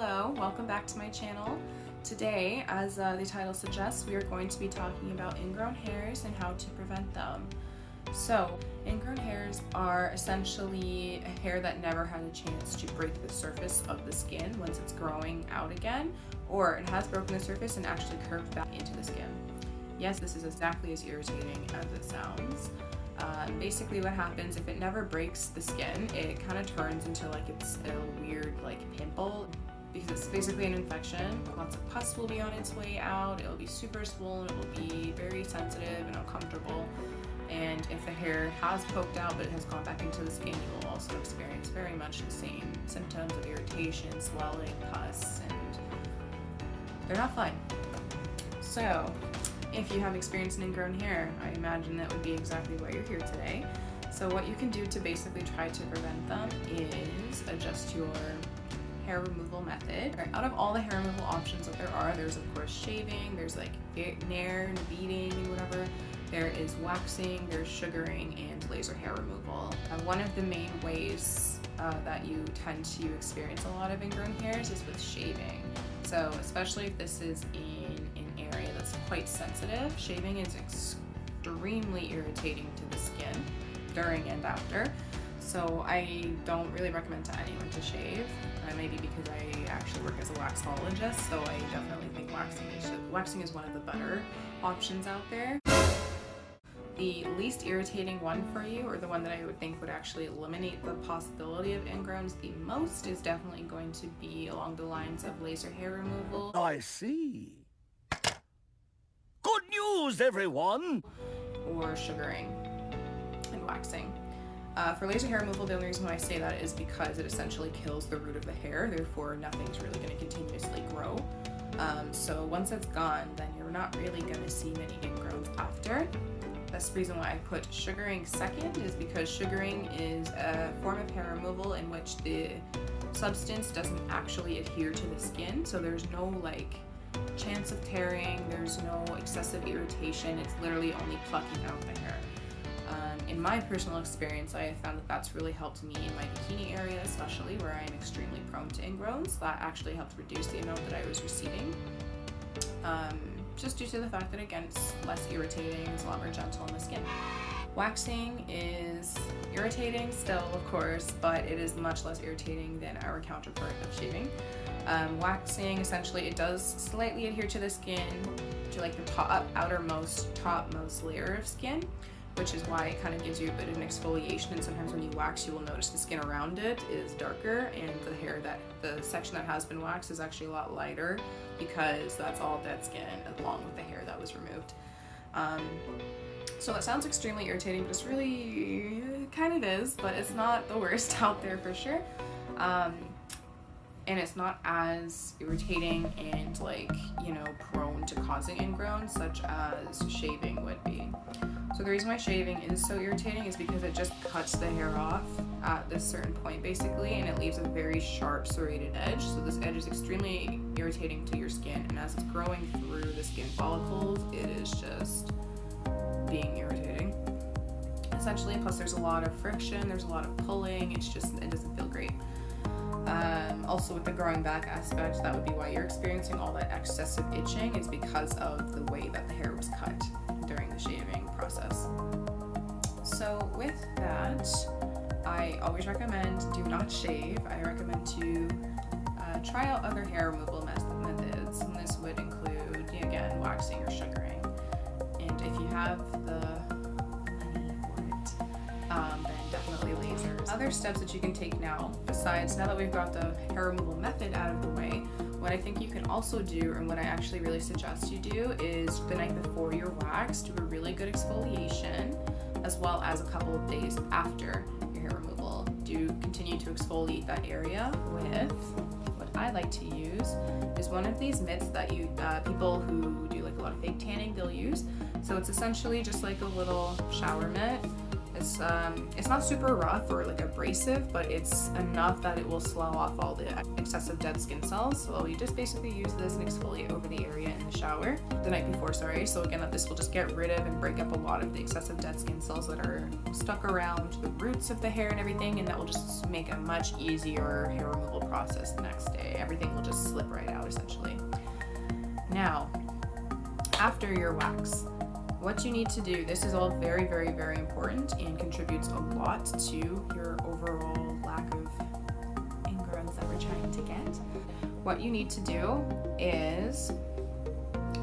Hello, welcome back to my channel. Today, as the title suggests, we are going to be talking about ingrown hairs and how to prevent them. So, ingrown hairs are essentially a hair that never had a chance to break the surface of the skin once it's growing out again, or it has broken the surface and actually curved back into the skin. Yes, this is exactly as irritating as it sounds. Basically what happens, if it never breaks the skin, it kind of turns into like it's a weird like pimple, because it's basically an infection. Lots of pus will be on its way out, it'll be super swollen, it will be very sensitive and uncomfortable, and if the hair has poked out but it has gone back into the skin, you will also experience very much the same symptoms of irritation, swelling, pus, and they're not fun. So if you have experienced an ingrown hair, I imagine that would be exactly why you're here today. So what you can do to basically try to prevent them is adjust your hair removal method. Out of all the hair removal options that there are, there's of course shaving, there's like nair and beading and whatever. There is waxing, there's sugaring, and laser hair removal. One of the main ways that you tend to experience a lot of ingrown hairs is with shaving. So especially if this is in an area that's quite sensitive, shaving is extremely irritating to the skin during and after. So I don't really recommend to anyone to shave. Maybe because I actually work as a waxologist, so I definitely think waxing is one of the better options out there. The least irritating one for you, or the one that I would think would actually eliminate the possibility of ingrowns the most, is definitely going to be along the lines of laser hair removal. I see. Good news, everyone! Or sugaring and waxing. For laser hair removal, the only reason why I say that is because it essentially kills the root of the hair, therefore nothing's really going to continuously grow. So once it's gone, then you're not really going to see many ingrowns after. That's the reason why I put sugaring second, is because sugaring is a form of hair removal in which the substance doesn't actually adhere to the skin, so there's no like chance of tearing, there's no excessive irritation, it's literally only plucking out the hair. In my personal experience, I have found that that's really helped me in my bikini area, especially where I am extremely prone to ingrowns. That actually helped reduce the amount that I was receiving. Just due to the fact that, again, it's less irritating, it's a lot more gentle on the skin. Waxing is irritating still, of course, but it is much less irritating than our counterpart of shaving. Waxing, essentially, it does slightly adhere to the skin, to like the topmost layer of skin, which is why it kind of gives you a bit of an exfoliation, and sometimes when you wax, you will notice the skin around it is darker, and the section that has been waxed is actually a lot lighter, because that's all dead skin along with the hair that was removed. So that sounds extremely irritating, but it's really kind of is, but it's not the worst out there for sure. And it's not as irritating and like, you know, prone to causing ingrowns such as shaving would be. So the reason why shaving is so irritating is because it just cuts the hair off at this certain point basically, and it leaves a very sharp serrated edge. So this edge is extremely irritating to your skin, and as it's growing through the skin follicles, it is just being irritating essentially. Plus there's a lot of friction, there's a lot of pulling, it doesn't feel great. Also with the growing back aspect, that would be why you're experiencing all that excessive itching, is because of the way that the hair was cut during the shaving process. So with that, I always recommend do not shave. I recommend to try out other hair removal methods, and this would include, again, waxing or sugaring. And if you have the money for it, then definitely lasers. Other steps that you can take now that we've got the hair removal method out of the way, what I think you can also do, and what I actually really suggest you do, is the night before your wax, do a really good exfoliation, as well as a couple of days after your hair removal. Do continue to exfoliate that area with what I like to use is one of these mitts that people who do like a lot of fake tanning, they'll use. So it's essentially just like a little shower mitt. It's not super rough or like abrasive, but it's enough that it will slow off all the excessive dead skin cells. So you just basically use this and exfoliate over the area in the shower the night before, sorry. So again, this will just get rid of and break up a lot of the excessive dead skin cells that are stuck around the roots of the hair and everything, and that will just make a much easier hair removal process the next day. Everything will just slip right out essentially. Now, after your wax, what you need to do, this is all very, very, very important and contributes a lot to your overall lack of ingrowns that we're trying to get. What you need to do is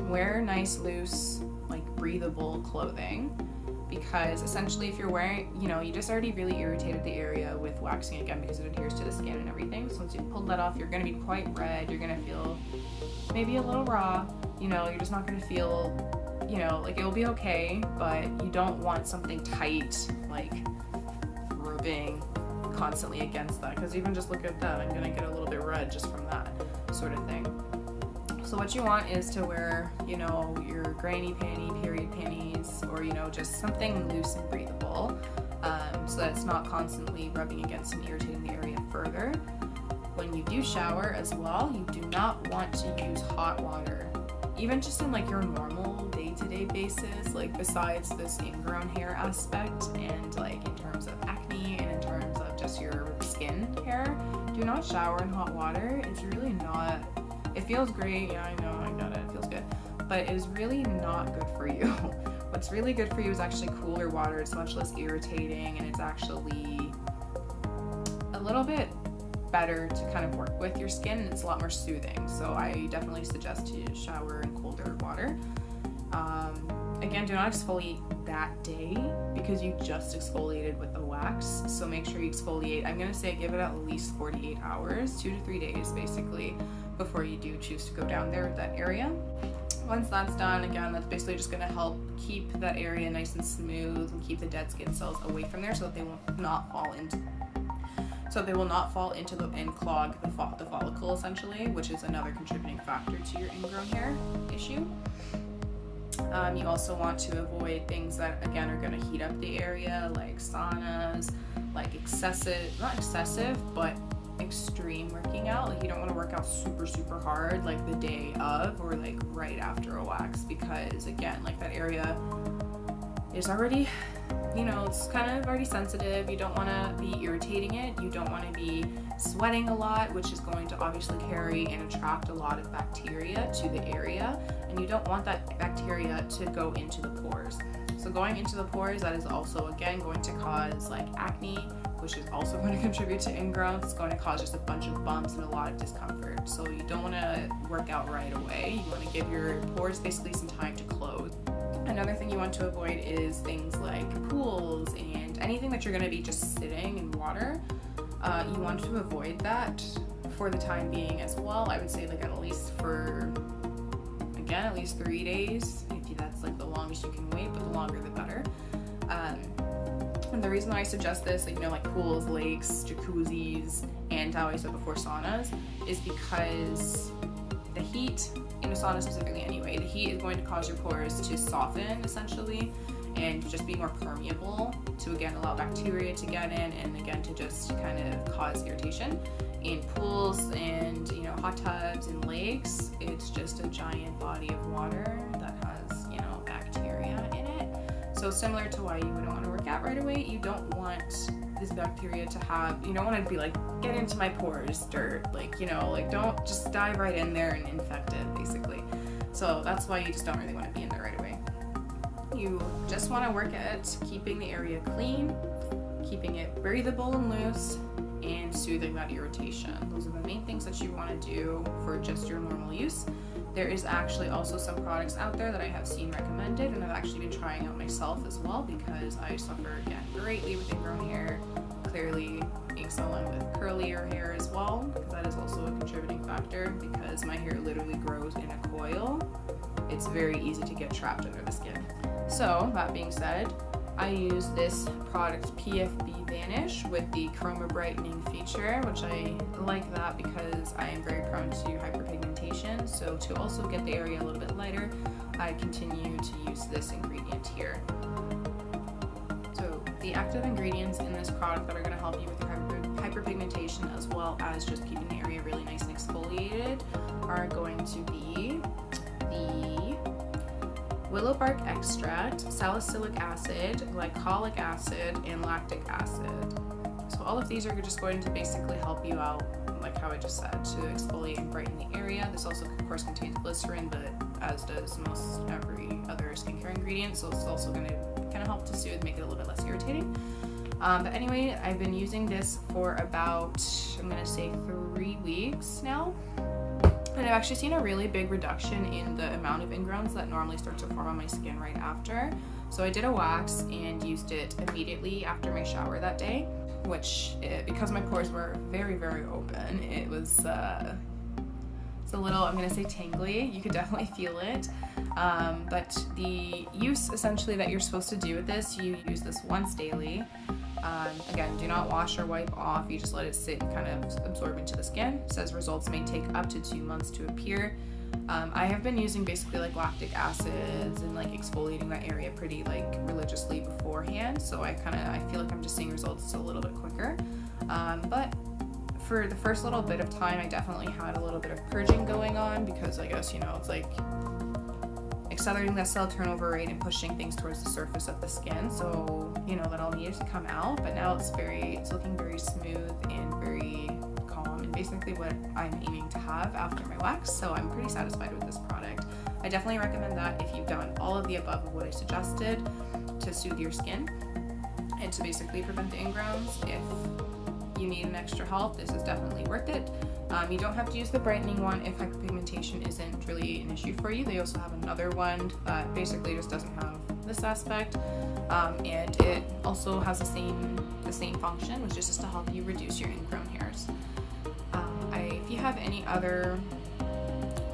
wear nice, loose, like breathable clothing, because essentially if you're wearing, you just already really irritated the area with waxing again because it adheres to the skin and everything. So once you pull that off, you're gonna be quite red, you're gonna feel maybe a little raw, you're just not gonna feel, like it'll be okay, but you don't want something tight, like rubbing constantly against that, because even just look at that, I'm gonna get a little bit red just from that sort of thing. So what you want is to wear, your granny panty, period panties, or, just something loose and breathable, so that it's not constantly rubbing against and irritating the area further. When you do shower as well, you do not want to use hot water, even just in like your normal day-to-day basis, like besides this ingrown hair aspect and like in terms of acne and in terms of just your skin hair. Do not shower in hot water. It's really not, it feels great, yeah, I know, I got it feels good, but it is really not good for you. What's really good for you is actually cooler water. It's much less irritating and it's actually a little bit better to kind of work with your skin, and it's a lot more soothing. So I definitely suggest to shower in colder water. Again, do not exfoliate that day because you just exfoliated with the wax. So make sure you exfoliate. I'm gonna say give it at least 48 hours, 2 to 3 days basically, before you do choose to go down there with that area. Once that's done, again, that's basically just gonna help keep that area nice and smooth and keep the dead skin cells away from there so that they will not fall into and clog the follicle essentially, which is another contributing factor to your ingrown hair issue. You also want to avoid things that again are going to heat up the area, like saunas, like not excessive, but extreme working out. Like you don't want to work out super hard like the day of or like right after a wax, because again, like that area is already, it's kind of already sensitive. You don't want to be irritating it. You don't want to be sweating a lot, which is going to obviously carry and attract a lot of bacteria to the area, and you don't want that bacteria to go into the pores. So going into the pores, that is also again going to cause like acne, which is also going to contribute to ingrowns. It's going to cause just a bunch of bumps and a lot of discomfort. So you don't want to work out right away. You want to give your pores basically some time to close. Another thing you want to avoid is things like pools and anything that you're going to be just sitting in water. You want to avoid that for the time being as well. I would say like at least 3 days. If that's like the longest you can wait, but the longer the better. And the reason why I suggest this, like pools, lakes, jacuzzis, and how I said before, saunas, is because the heat, in a sauna specifically anyway, the heat is going to cause your pores to soften essentially and just be more permeable to again allow bacteria to get in and again to just kind of cause irritation. In pools and hot tubs and lakes, it's just a giant body of water that has bacteria in it. So similar to why you wouldn't want to work out right away, you don't want this bacteria to have, you don't want to be like, get into my pores, dirt, don't just dive right in there and infect it basically. So that's why you just don't really want to be in there right away. You just want to work at keeping the area clean, keeping it breathable and loose, and soothing that irritation. Those are the main things that you want to do for just your normal use. There is actually also some products out there that I have seen recommended, and I've actually been trying out myself as well because I suffer again greatly with ingrown hair, clearly being someone with curlier hair as well, because that is also a contributing factor because my hair literally grows in a coil. It's very easy to get trapped under the skin. So that being said, I use this product PFB Vanish with the Chromabrightening feature, which I like that because I am very prone to hyper-pigmentation. So to also get the area a little bit lighter, I continue to use this ingredient here. So the the active ingredients in this product that are going to help you with your hyperpigmentation as well as just keeping the area really nice and exfoliated are going to be the willow bark extract, salicylic acid, glycolic acid, and lactic acid. So all of these are just going to basically help you out, like how I just said, to exfoliate and brighten the area. This also, of course, contains glycerin, but as does most every other skincare ingredient, so it's also going to kind of help to soothe, make it a little bit less irritating. But anyway, I've been using this for about, I'm going to say 3 weeks now. And I've actually seen a really big reduction in the amount of ingrowns that normally start to form on my skin right after. So I did a wax and used it immediately after my shower that day, which, because my pores were very, very open, it was it's a little, I'm going to say tingly. You could definitely feel it. But the use essentially that you're supposed to do with this, you use this once daily. Again, do not wash or wipe off. You just let it sit and kind of absorb into the skin. It says results may take up to 2 months to appear. I have been using basically like lactic acids and like exfoliating that area pretty like religiously beforehand. So I feel like I'm just seeing results a little bit quicker. But for the first little bit of time, I definitely had a little bit of purging going on because I guess, you know, it's like accelerating that cell turnover rate and pushing things towards the surface of the skin, so you know that all needed to come out. But now it's looking very smooth and very calm, and basically what I'm aiming to have after my wax. So I'm pretty satisfied with this product. I definitely recommend that if you've done all of the above of what I suggested to soothe your skin and to basically prevent the ingrowns. If you need an extra help, this is definitely worth it. You don't have to use the brightening one if hyperpigmentation isn't really an issue for you. They also have another one that basically just doesn't have this aspect, and it also has the same function, which is just to help you reduce your ingrown hairs. If you have any other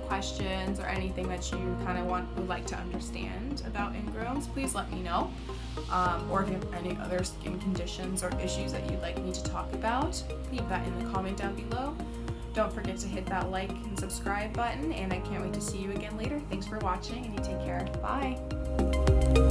questions or anything that you kind of would like to understand about ingrowns, please let me know. Or if you have any other skin conditions or issues that you'd like me to talk about, leave that in the comment down below. Don't forget to hit that like and subscribe button, and I can't wait to see you again later. Thanks for watching, and you take care. Bye!